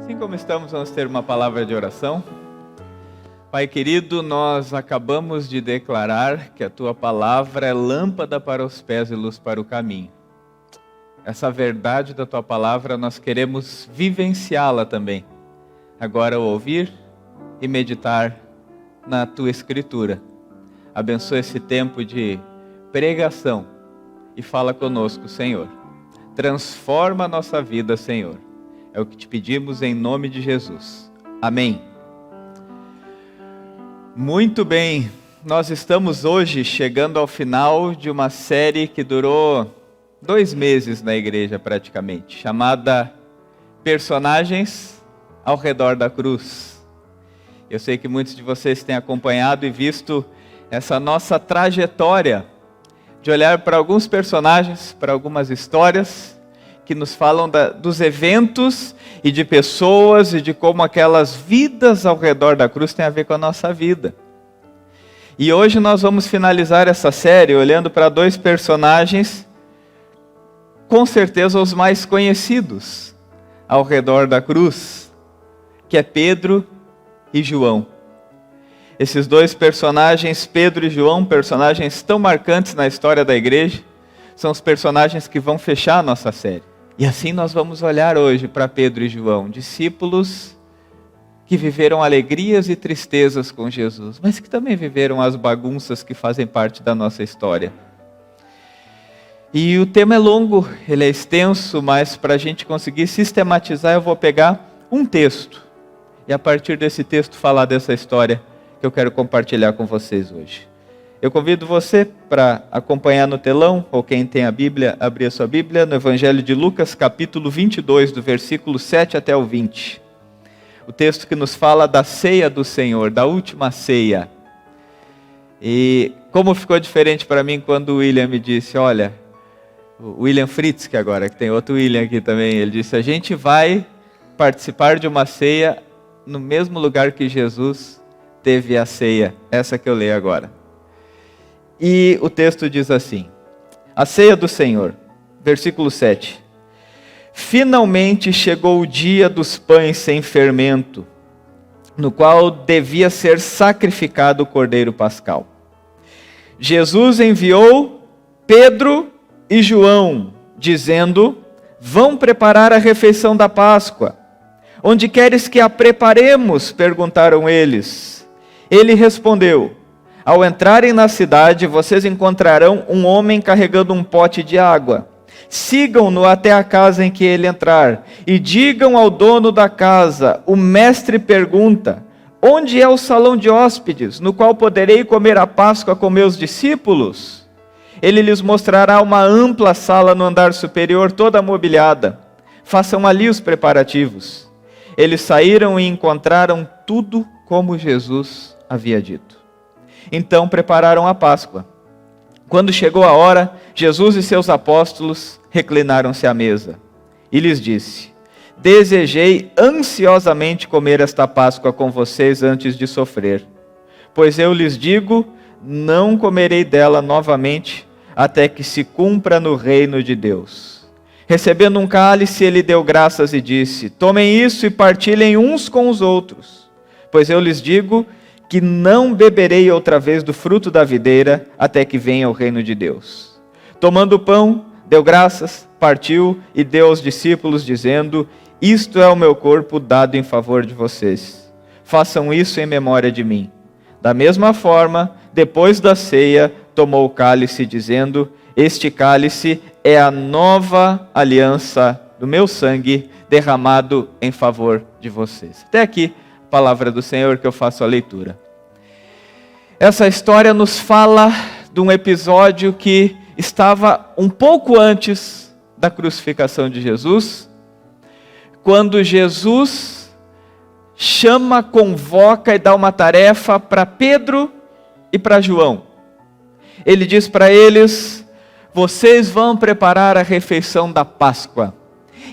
Assim como estamos, vamos ter uma palavra de oração. Pai querido, nós acabamos de declarar que a Tua palavra é lâmpada para os pés e luz para o caminho. Essa verdade da Tua palavra nós queremos vivenciá-la também. Agora ouvir e meditar na Tua Escritura. Abençoa esse tempo de pregação e fala conosco, Senhor. Transforma a nossa vida, Senhor. É o que te pedimos em nome de Jesus. Amém. Muito bem, nós estamos hoje chegando ao final de uma série que durou 2 meses na igreja praticamente, chamada Personagens ao Redor da Cruz. Eu sei que muitos de vocês têm acompanhado e visto essa nossa trajetória de olhar para alguns personagens, para algumas histórias que nos falam dos eventos e de pessoas e de como aquelas vidas ao redor da cruz têm a ver com a nossa vida. E hoje nós vamos finalizar essa série olhando para 2 personagens, com certeza os mais conhecidos ao redor da cruz, que é Pedro e João. Esses 2 personagens, Pedro e João, personagens tão marcantes na história da igreja, são os personagens que vão fechar a nossa série. E assim nós vamos olhar hoje para Pedro e João, discípulos que viveram alegrias e tristezas com Jesus, mas que também viveram as bagunças que fazem parte da nossa história. E o tema é longo, ele é extenso, mas para a gente conseguir sistematizar eu vou pegar um texto. E a partir desse texto falar dessa história que eu quero compartilhar com vocês hoje. Eu convido você para acompanhar no telão, ou quem tem a Bíblia, abrir a sua Bíblia, no Evangelho de Lucas, capítulo 22, do versículo 7 até o 20. O texto que nos fala da ceia do Senhor, da última ceia. E como ficou diferente para mim quando o William me disse, olha, o William Fritz, que agora, que tem outro William aqui também, ele disse, a gente vai participar de uma ceia no mesmo lugar que Jesus teve a ceia, essa que eu leio agora. E o texto diz assim, a ceia do Senhor, versículo 7. Finalmente chegou o dia dos pães sem fermento, no qual devia ser sacrificado o cordeiro pascal. Jesus enviou Pedro e João, dizendo, vão preparar a refeição da Páscoa. Onde queres que a preparemos? Perguntaram eles. Ele respondeu, ao entrarem na cidade, vocês encontrarão um homem carregando um pote de água. Sigam-no até a casa em que ele entrar e digam ao dono da casa, o mestre pergunta, onde é o salão de hóspedes, no qual poderei comer a Páscoa com meus discípulos? Ele lhes mostrará uma ampla sala no andar superior, toda mobiliada. Façam ali os preparativos. Eles saíram e encontraram tudo como Jesus havia dito. Então prepararam a Páscoa. Quando chegou a hora, Jesus e seus apóstolos reclinaram-se à mesa. E lhes disse, desejei ansiosamente comer esta Páscoa com vocês antes de sofrer. Pois eu lhes digo, não comerei dela novamente, até que se cumpra no reino de Deus. Recebendo um cálice, ele deu graças e disse, tomem isso e partilhem uns com os outros. Pois eu lhes digo, que não beberei outra vez do fruto da videira, até que venha o reino de Deus. Tomando o pão, deu graças, partiu e deu aos discípulos, dizendo, isto é o meu corpo dado em favor de vocês. Façam isso em memória de mim. Da mesma forma, depois da ceia, tomou o cálice, dizendo, este cálice é a nova aliança do meu sangue, derramado em favor de vocês. Até aqui, a palavra do Senhor que eu faço a leitura. Essa história nos fala de um episódio que estava um pouco antes da crucificação de Jesus, quando Jesus chama, convoca e dá uma tarefa para Pedro e para João. Ele diz para eles, vocês vão preparar a refeição da Páscoa.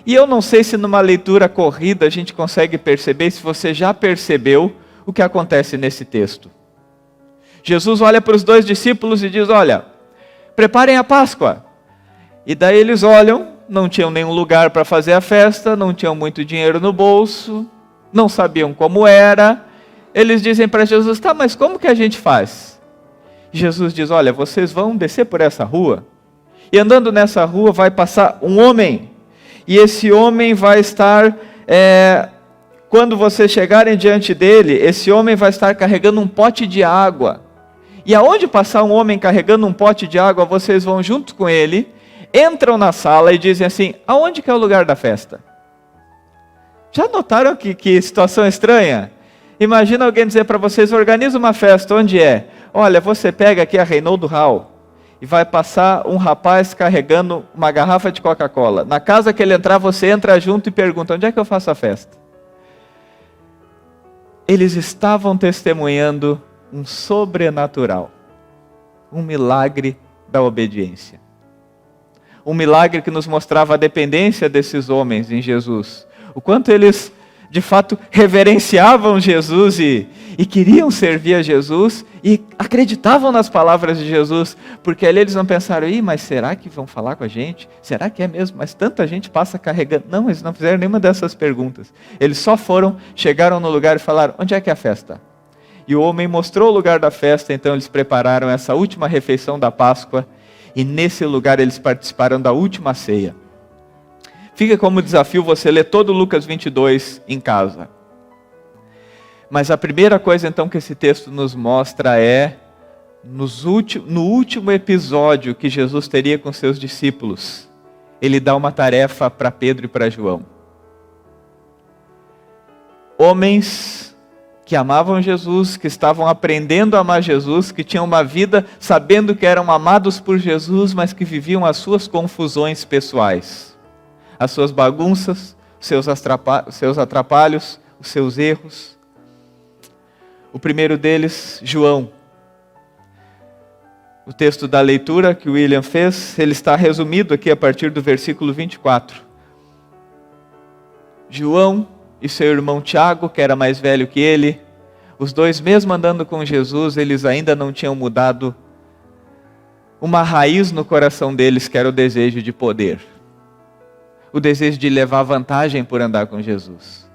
E eu não sei se numa leitura corrida a gente consegue perceber, se você já percebeu o que acontece nesse texto. Jesus olha para os 2 discípulos e diz, olha, preparem a Páscoa. E daí eles olham não tinham nenhum lugar para fazer a festa, não tinham muito dinheiro no bolso, não sabiam como era. Eles dizem para Jesus: tá, mas como que a gente faz? Jesus diz: olha, vocês vão descer por essa rua, e andando nessa rua vai passar um homem, e esse homem vai estar, quando vocês chegarem diante dele, esse homem vai estar carregando um pote de água. E aonde passar um homem carregando um pote de água, vocês vão junto com ele, entram na sala e dizem assim: aonde que é o lugar da festa? Já notaram que situação estranha? Imagina alguém dizer para vocês: organiza uma festa, onde é? Olha, você pega aqui a Reinaldo Hall e vai passar um rapaz carregando uma garrafa de Coca-Cola. Na casa que ele entrar, você entra junto e pergunta: onde é que eu faço a festa? Eles estavam testemunhando um sobrenatural, um milagre da obediência. Um milagre que nos mostrava a dependência desses homens em Jesus. O quanto eles, de fato, reverenciavam Jesus e queriam servir a Jesus e acreditavam nas palavras de Jesus, porque ali eles não pensaram: mas será que vão falar com a gente? Será que é mesmo? Mas tanta gente passa carregando. Não, eles não fizeram nenhuma dessas perguntas. Eles só foram, chegaram no lugar e falaram: onde é que é a festa? E o homem mostrou o lugar da festa, então eles prepararam essa última refeição da Páscoa, e nesse lugar eles participaram da última ceia. Fica como desafio você ler todo Lucas 22 em casa. Mas a primeira coisa então que esse texto nos mostra é, no último episódio que Jesus teria com seus discípulos, ele dá uma tarefa para Pedro e para João. Homens que amavam Jesus, que estavam aprendendo a amar Jesus, que tinham uma vida sabendo que eram amados por Jesus, mas que viviam as suas confusões pessoais, as suas bagunças, seus atrapalhos, os seus erros. O primeiro deles, João. O texto da leitura que o William fez, ele está resumido aqui a partir do versículo 24. João e seu irmão Tiago, que era mais velho que ele, os dois mesmo andando com Jesus, eles ainda não tinham mudado uma raiz no coração deles, que era o desejo de poder. O desejo de levar vantagem por andar com Jesus.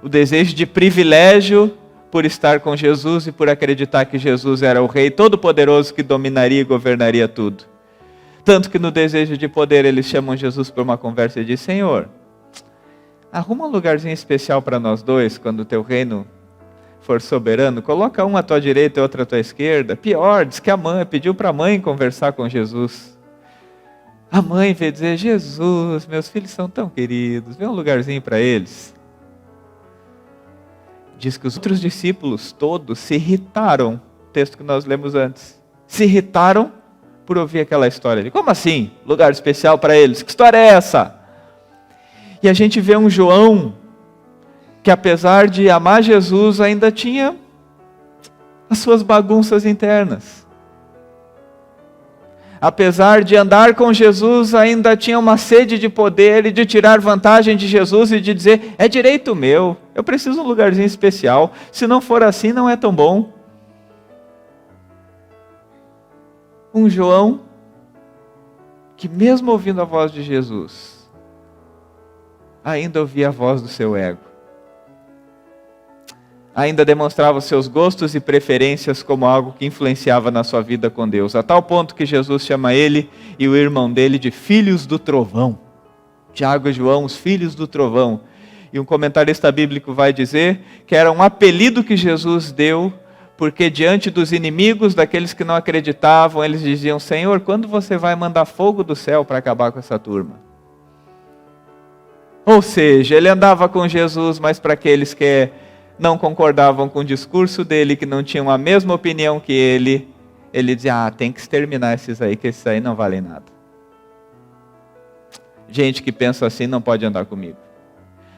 O desejo de privilégio por estar com Jesus e por acreditar que Jesus era o Rei Todo-Poderoso que dominaria e governaria tudo. Tanto que no desejo de poder eles chamam Jesus para uma conversa e dizem: Senhor, arruma um lugarzinho especial para nós dois, quando o teu reino for soberano, coloca um à tua direita e outro à tua esquerda. Pior, diz que a mãe pediu para a mãe conversar com Jesus. A mãe veio dizer: Jesus, meus filhos são tão queridos, vê um lugarzinho para eles. Diz que os outros discípulos todos se irritaram, texto que nós lemos antes, se irritaram por ouvir aquela história. Como assim? Lugar especial para eles? Que história é essa? E a gente vê um João que, apesar de amar Jesus, ainda tinha as suas bagunças internas. Apesar de andar com Jesus, ainda tinha uma sede de poder e de tirar vantagem de Jesus e de dizer: é direito meu, eu preciso de um lugarzinho especial, se não for assim não é tão bom. Um João que, mesmo ouvindo a voz de Jesus, ainda ouvia a voz do seu ego. Ainda demonstrava os seus gostos e preferências como algo que influenciava na sua vida com Deus. A tal ponto que Jesus chama ele e o irmão dele de filhos do trovão. Tiago e João, os filhos do trovão. E um comentarista bíblico vai dizer que era um apelido que Jesus deu, porque diante dos inimigos, daqueles que não acreditavam, eles diziam: Senhor, quando você vai mandar fogo do céu para acabar com essa turma? Ou seja, ele andava com Jesus, mas para aqueles que não concordavam com o discurso dele, que não tinham a mesma opinião que ele dizia: tem que exterminar esses aí, que esses aí não valem nada. Gente que pensa assim não pode andar comigo.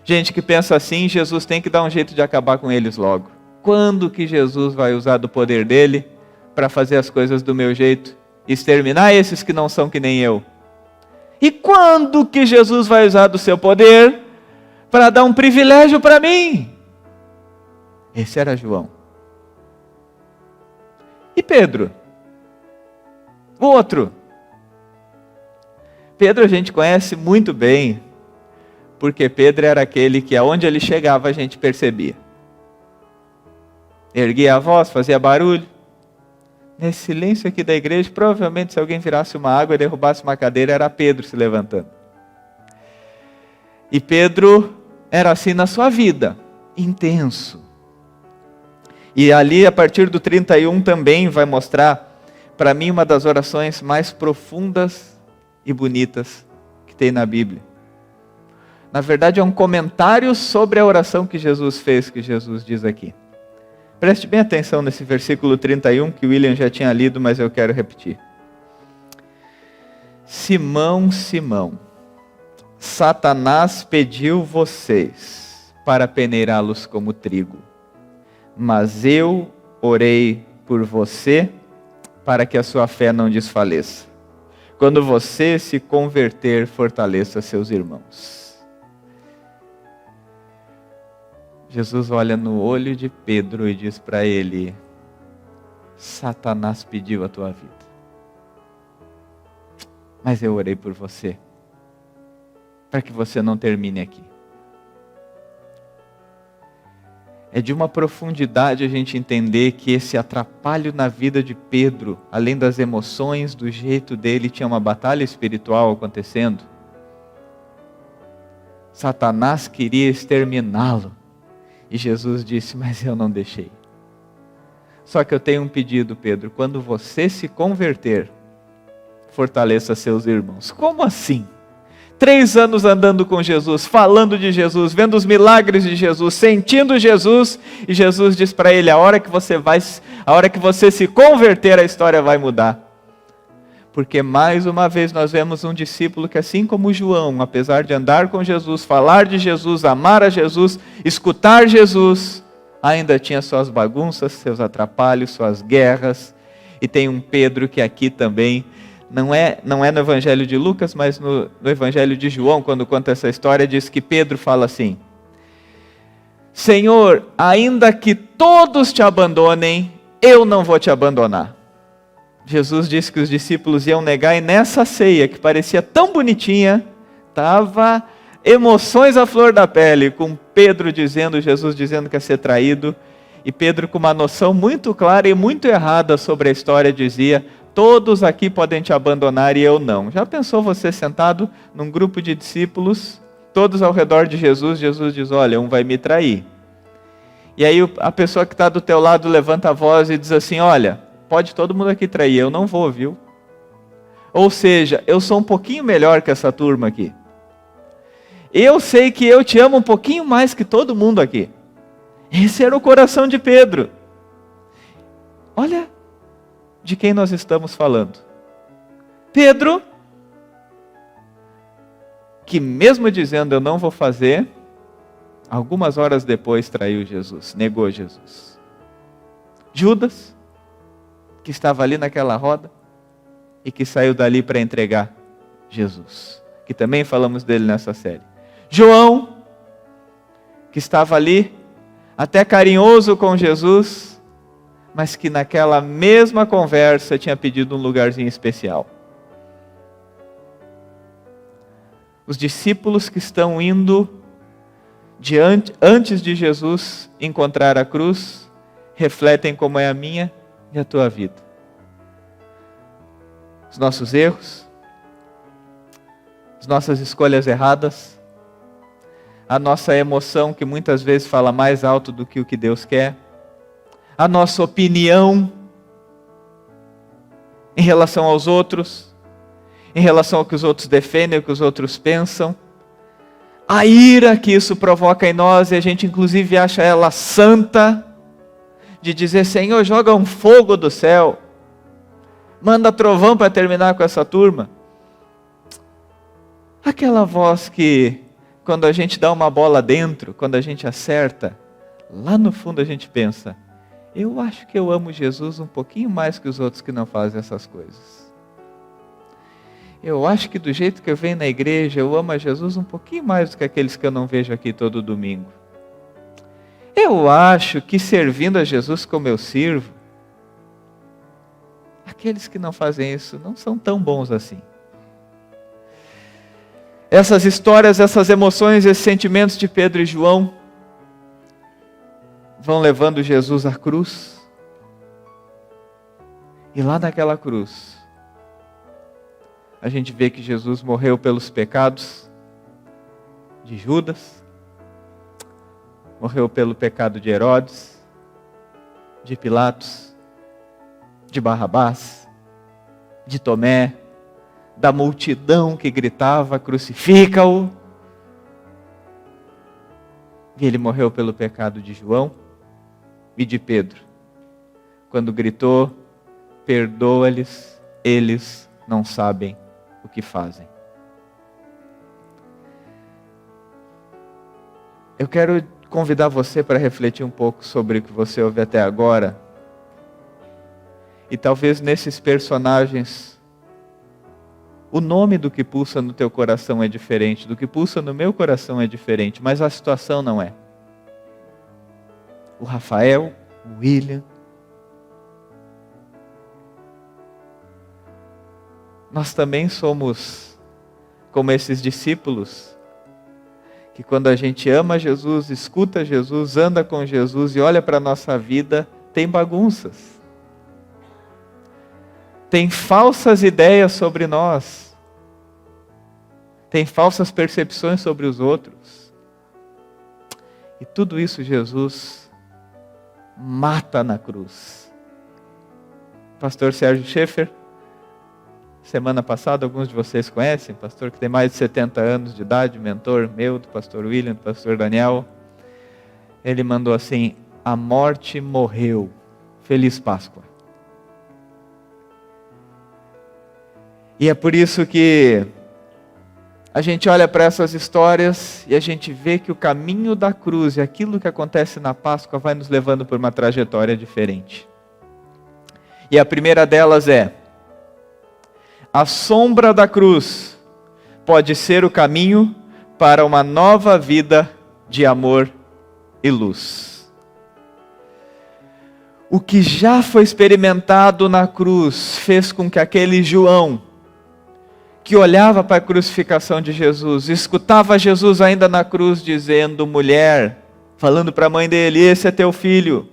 Gente que pensa assim, Jesus tem que dar um jeito de acabar com eles logo. Quando que Jesus vai usar do poder dele para fazer as coisas do meu jeito? Exterminar esses que não são que nem eu? E quando que Jesus vai usar do seu poder para dar um privilégio para mim? Esse era João. E Pedro? O outro. Pedro a gente conhece muito bem, porque Pedro era aquele que aonde ele chegava a gente percebia. Erguia a voz, fazia barulho. Nesse silêncio aqui da igreja, provavelmente se alguém virasse uma água e derrubasse uma cadeira, era Pedro se levantando. E Pedro era assim na sua vida, intenso. E ali, a partir do 31, também vai mostrar, para mim, uma das orações mais profundas e bonitas que tem na Bíblia. Na verdade, é um comentário sobre a oração que Jesus fez, que Jesus diz aqui. Preste bem atenção nesse versículo 31, que o William já tinha lido, mas eu quero repetir. Simão, Simão, Satanás pediu vocês para peneirá-los como trigo. Mas eu orei por você para que a sua fé não desfaleça. Quando você se converter, fortaleça seus irmãos. Jesus olha no olho de Pedro e diz para ele: Satanás pediu a tua vida. Mas eu orei por você, para que você não termine aqui. É de uma profundidade a gente entender que esse atrapalho na vida de Pedro, além das emoções, do jeito dele, tinha uma batalha espiritual acontecendo. Satanás queria exterminá-lo. E Jesus disse: mas eu não deixei. Só que eu tenho um pedido, Pedro. Quando você se converter, fortaleça seus irmãos. Como assim? 3 anos andando com Jesus, falando de Jesus, vendo os milagres de Jesus, sentindo Jesus, e Jesus diz para ele: a hora que você se converter, a história vai mudar. Porque mais uma vez nós vemos um discípulo que, assim como João, apesar de andar com Jesus, falar de Jesus, amar a Jesus, escutar Jesus, ainda tinha suas bagunças, seus atrapalhos, suas guerras. E tem um Pedro que aqui também, não é no Evangelho de Lucas, mas no Evangelho de João, quando conta essa história, diz que Pedro fala assim: Senhor, ainda que todos te abandonem, eu não vou te abandonar. Jesus disse que os discípulos iam negar, e nessa ceia, que parecia tão bonitinha, estava emoções à flor da pele, com Pedro dizendo, Jesus dizendo que ia ser traído, e Pedro, com uma noção muito clara e muito errada sobre a história, dizia: todos aqui podem te abandonar e eu não. Já pensou você sentado num grupo de discípulos, todos ao redor de Jesus, Jesus diz: olha, um vai me trair. E aí a pessoa que está do teu lado levanta a voz e diz assim: olha, pode todo mundo aqui trair, eu não vou, viu? Ou seja, eu sou um pouquinho melhor que essa turma aqui. Eu sei que eu te amo um pouquinho mais que todo mundo aqui. Esse era o coração de Pedro. Olha de quem nós estamos falando. Pedro, que mesmo dizendo eu não vou fazer, algumas horas depois traiu Jesus, negou Jesus. Judas, que estava ali naquela roda e que saiu dali para entregar Jesus, que também falamos dele nessa série. João, que estava ali, até carinhoso com Jesus, mas que naquela mesma conversa tinha pedido um lugarzinho especial. Os discípulos que estão indo antes de Jesus encontrar a cruz, refletem como é a minha e a tua vida. Os nossos erros, as nossas escolhas erradas, a nossa emoção que muitas vezes fala mais alto do que o que Deus quer, a nossa opinião em relação aos outros, em relação ao que os outros defendem, ao que os outros pensam, a ira que isso provoca em nós, e a gente inclusive acha ela santa, de dizer: Senhor, joga um fogo do céu, manda trovão para terminar com essa turma. Aquela voz que, quando a gente dá uma bola dentro, quando a gente acerta, lá no fundo a gente pensa: eu acho que eu amo Jesus um pouquinho mais que os outros que não fazem essas coisas. Eu acho que do jeito que eu venho na igreja, eu amo a Jesus um pouquinho mais do que aqueles que eu não vejo aqui todo domingo. Eu acho que servindo a Jesus como eu sirvo, aqueles que não fazem isso não são tão bons assim. Essas histórias, essas emoções, esses sentimentos de Pedro e João vão levando Jesus à cruz. E lá naquela cruz, a gente vê que Jesus morreu pelos pecados de Judas, morreu pelo pecado de Herodes, de Pilatos, de Barrabás, de Tomé, da multidão que gritava: crucifica-o. E ele morreu pelo pecado de João e de Pedro, quando gritou: perdoa-lhes, eles não sabem o que fazem. Eu quero convidar você para refletir um pouco sobre o que você ouve até agora. E talvez nesses personagens, o nome do que pulsa no teu coração é diferente, do que pulsa no meu coração é diferente, mas a situação não é. O Rafael, o William, nós também somos como esses discípulos, que quando a gente ama Jesus, escuta Jesus, anda com Jesus e olha para a nossa vida, tem bagunças. Tem falsas ideias sobre nós. Tem falsas percepções sobre os outros. E tudo isso Jesus mata na cruz. Pastor Sérgio Schaefer, semana passada, alguns de vocês conhecem, pastor que tem mais de 70 anos de idade, mentor meu, do pastor William, do pastor Daniel. Ele mandou assim: a morte morreu, feliz Páscoa. E é por isso que a gente olha para essas histórias e a gente vê que o caminho da cruz e aquilo que acontece na Páscoa vai nos levando por uma trajetória diferente. E a primeira delas é: a sombra da cruz pode ser o caminho para uma nova vida de amor e luz. O que já foi experimentado na cruz fez com que aquele João, que olhava para a crucificação de Jesus, escutava Jesus ainda na cruz dizendo: mulher, falando para a mãe dele, esse é teu filho.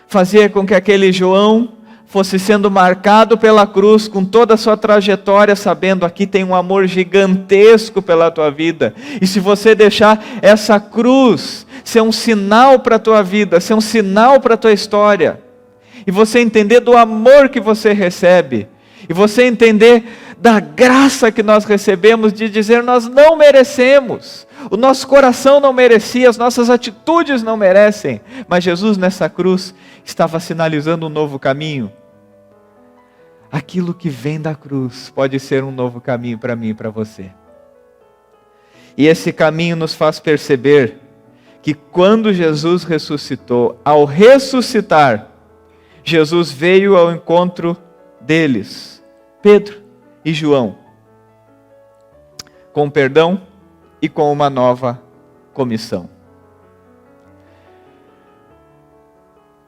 Fazia com que aquele João fosse sendo marcado pela cruz com toda a sua trajetória, sabendo: aqui tem um amor gigantesco pela tua vida. E se você deixar essa cruz ser um sinal para a tua vida, ser um sinal para a tua história, e você entender do amor que você recebe, e você entender da graça que nós recebemos de dizer: nós não merecemos, o nosso coração não merecia, as nossas atitudes não merecem, mas Jesus nessa cruz estava sinalizando um novo caminho. Aquilo que vem da cruz pode ser um novo caminho para mim e para você. E esse caminho nos faz perceber que quando Jesus ressuscitou, ao ressuscitar, Jesus veio ao encontro deles, Pedro e João, com perdão e com uma nova comissão.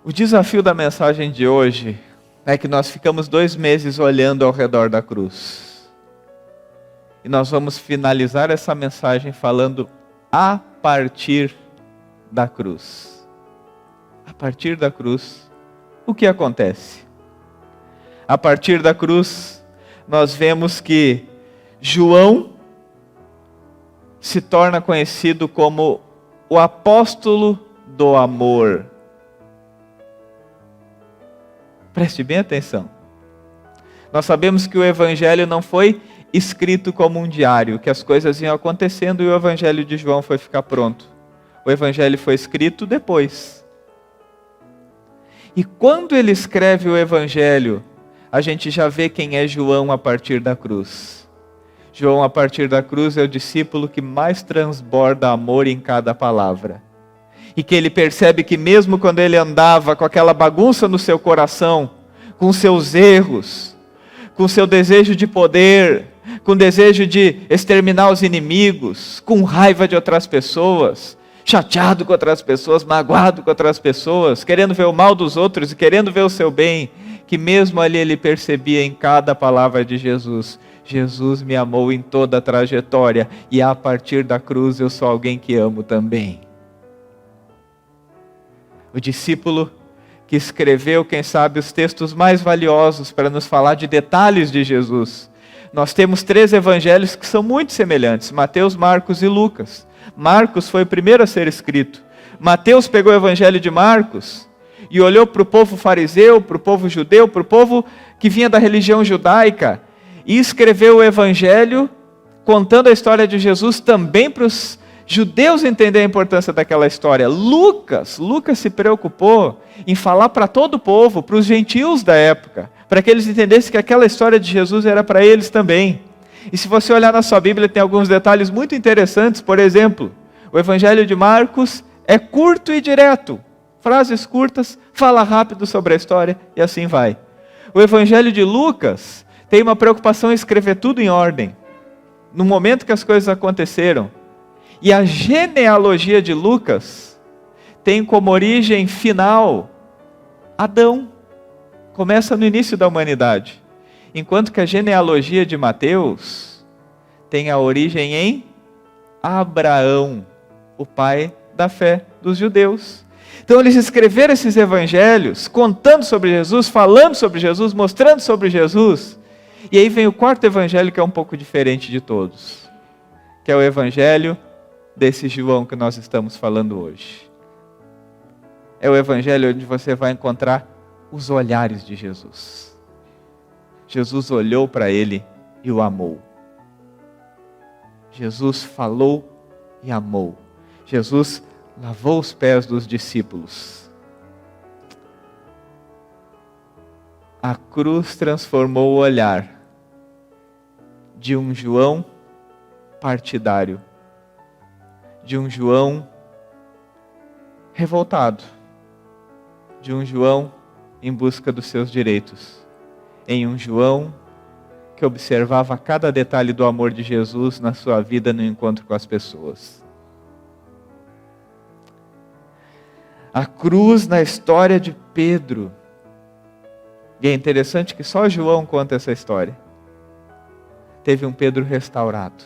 O desafio da mensagem de hoje é que nós ficamos 2 meses olhando ao redor da cruz. E nós vamos finalizar essa mensagem falando a partir da cruz. A partir da cruz, o que acontece? A partir da cruz, nós vemos que João se torna conhecido como o apóstolo do amor. Preste bem atenção. Nós sabemos que o Evangelho não foi escrito como um diário, que as coisas iam acontecendo e o Evangelho de João foi ficar pronto. O Evangelho foi escrito depois. E quando ele escreve o Evangelho, a gente já vê quem é João a partir da cruz. João, a partir da cruz, é o discípulo que mais transborda amor em cada palavra. E que ele percebe que mesmo quando ele andava com aquela bagunça no seu coração, com seus erros, com seu desejo de poder, com desejo de exterminar os inimigos, com raiva de outras pessoas, chateado com outras pessoas, magoado com outras pessoas, querendo ver o mal dos outros e querendo ver o seu bem, que mesmo ali ele percebia em cada palavra de Jesus: Jesus me amou em toda a trajetória, e a partir da cruz eu sou alguém que amo também. O discípulo que escreveu, quem sabe, os textos mais valiosos para nos falar de detalhes de Jesus. Nós temos 3 evangelhos que são muito semelhantes: Mateus, Marcos e Lucas. Marcos foi o primeiro a ser escrito. Mateus pegou o evangelho de Marcos e olhou para o povo fariseu, para o povo judeu, para o povo que vinha da religião judaica, e escreveu o evangelho contando a história de Jesus também para os judeus entenderem a importância daquela história. Lucas se preocupou em falar para todo o povo, para os gentios da época, para que eles entendessem que aquela história de Jesus era para eles também. E se você olhar na sua Bíblia, tem alguns detalhes muito interessantes. Por exemplo, o evangelho de Marcos é curto e direto. Frases curtas, fala rápido sobre a história e assim vai. O evangelho de Lucas tem uma preocupação em escrever tudo em ordem, no momento que as coisas aconteceram. E a genealogia de Lucas tem como origem final Adão. Começa no início da humanidade. Enquanto que a genealogia de Mateus tem a origem em Abraão, o pai da fé dos judeus. Então eles escreveram esses evangelhos contando sobre Jesus, falando sobre Jesus, mostrando sobre Jesus. E aí vem o 4º evangelho, que é um pouco diferente de todos, que é o evangelho desse João que nós estamos falando hoje. É o evangelho onde você vai encontrar os olhares de Jesus. Jesus olhou para ele e o amou. Jesus falou e amou. Jesus lavou os pés dos discípulos. A cruz transformou o olhar de um João partidário, de um João revoltado, de um João em busca dos seus direitos, em um João que observava cada detalhe do amor de Jesus na sua vida no encontro com as pessoas. A cruz na história de Pedro. E é interessante que só João conta essa história. Teve um Pedro restaurado.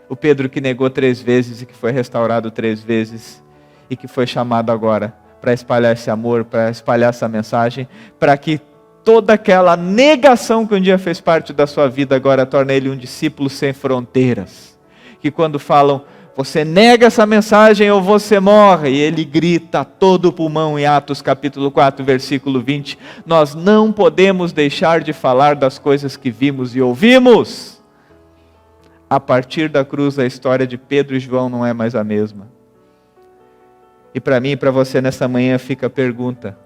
O Pedro que negou 3 vezes e que foi restaurado 3 vezes. E que foi chamado agora para espalhar esse amor, para espalhar essa mensagem, para que toda aquela negação que um dia fez parte da sua vida agora torne ele um discípulo sem fronteiras. Que quando falam: você nega essa mensagem ou você morre, e ele grita a todo pulmão em Atos capítulo 4, versículo 20, nós não podemos deixar de falar das coisas que vimos e ouvimos. A partir da cruz, a história de Pedro e João não é mais a mesma. E para mim e para você nessa manhã fica a pergunta: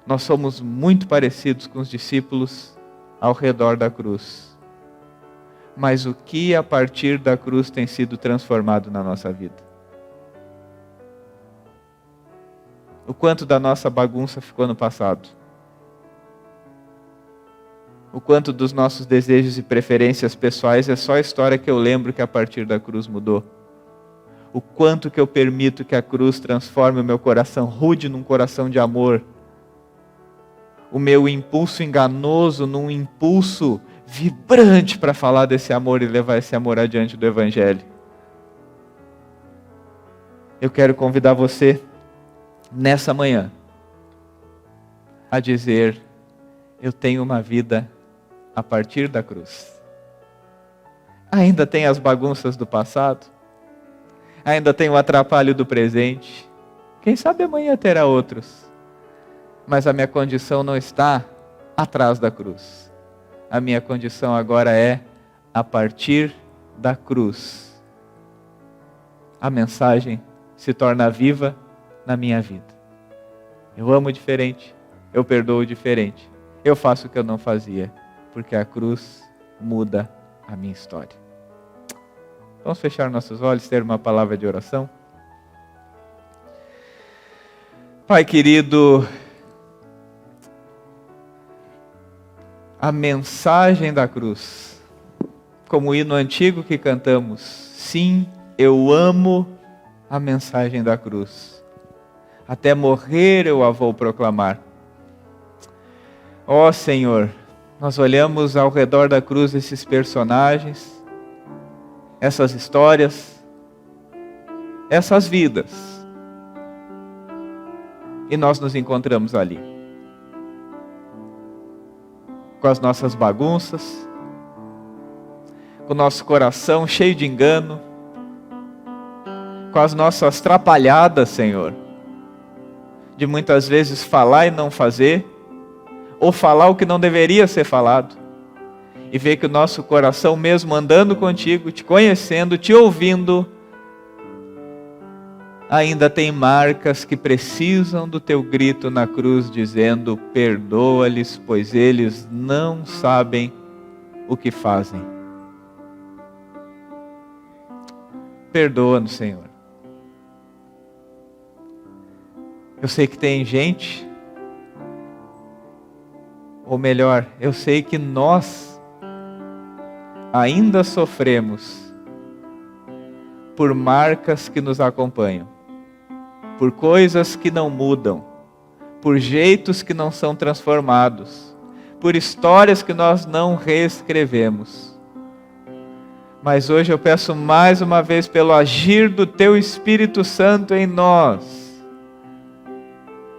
nós somos muito parecidos com os discípulos ao redor da cruz. Mas o que a partir da cruz tem sido transformado na nossa vida? O quanto da nossa bagunça ficou no passado? O quanto dos nossos desejos e preferências pessoais é só a história que eu lembro que a partir da cruz mudou? O quanto que eu permito que a cruz transforme o meu coração rude num coração de amor? O meu impulso enganoso num impulso vibrante para falar desse amor e levar esse amor adiante do Evangelho. Eu quero convidar você, nessa manhã, a dizer: eu tenho uma vida a partir da cruz. Ainda tem as bagunças do passado, ainda tem o atrapalho do presente, quem sabe amanhã terá outros, mas a minha condição não está atrás da cruz. A minha condição agora é a partir da cruz. A mensagem se torna viva na minha vida. Eu amo diferente, eu perdoo diferente, eu faço o que eu não fazia, porque a cruz muda a minha história. Vamos fechar nossos olhos, ter uma palavra de oração. Pai querido, a mensagem da cruz, como o hino antigo que cantamos: sim, eu amo a mensagem da cruz. Até morrer eu a vou proclamar. Ó Senhor, nós olhamos ao redor da cruz esses personagens, essas histórias, essas vidas, e nós nos encontramos ali, com as nossas bagunças, com o nosso coração cheio de engano, com as nossas trapalhadas, Senhor, de muitas vezes falar e não fazer, ou falar o que não deveria ser falado, e ver que o nosso coração, mesmo andando contigo, te conhecendo, te ouvindo, ainda tem marcas que precisam do teu grito na cruz, dizendo: perdoa-lhes, pois eles não sabem o que fazem. Perdoa-nos, Senhor. Eu sei que tem gente, ou melhor, eu sei que nós ainda sofremos por marcas que nos acompanham, por coisas que não mudam, por jeitos que não são transformados, por histórias que nós não reescrevemos. Mas hoje eu peço mais uma vez pelo agir do Teu Espírito Santo em nós,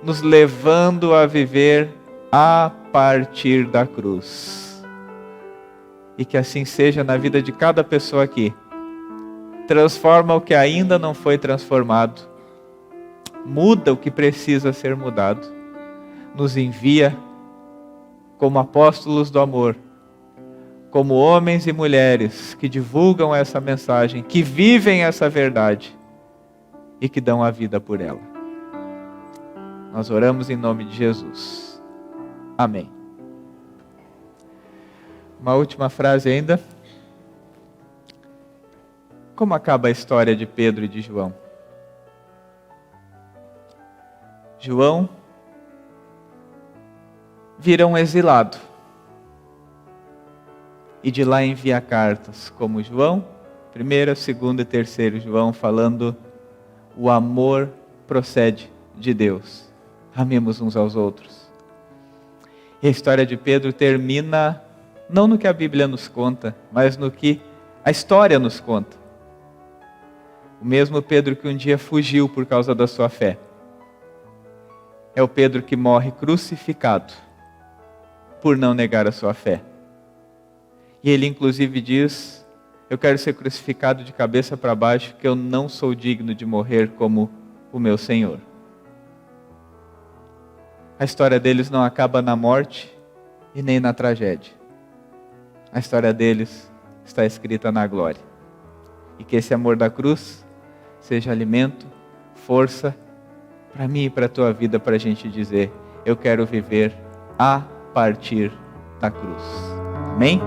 nos levando a viver a partir da cruz. E que assim seja na vida de cada pessoa aqui. Transforma o que ainda não foi transformado. Muda o que precisa ser mudado. Nos envia como apóstolos do amor, como homens e mulheres que divulgam essa mensagem, que vivem essa verdade e que dão a vida por ela. Nós oramos em nome de Jesus. Amém. Uma última frase ainda. Como acaba a história de Pedro e de João? João vira um exilado. E de lá envia cartas, como João, 1º, 2º e 3º João, falando: o amor procede de Deus. Amemos uns aos outros. E a história de Pedro termina não no que a Bíblia nos conta, mas no que a história nos conta. O mesmo Pedro que um dia fugiu por causa da sua fé. É o Pedro que morre crucificado por não negar a sua fé. E ele inclusive diz: eu quero ser crucificado de cabeça para baixo, que eu não sou digno de morrer como o meu Senhor. A história deles não acaba na morte e nem na tragédia. A história deles está escrita na glória. E que esse amor da cruz seja alimento, força para mim e para a tua vida, para a gente dizer: eu quero viver a partir da cruz. Amém?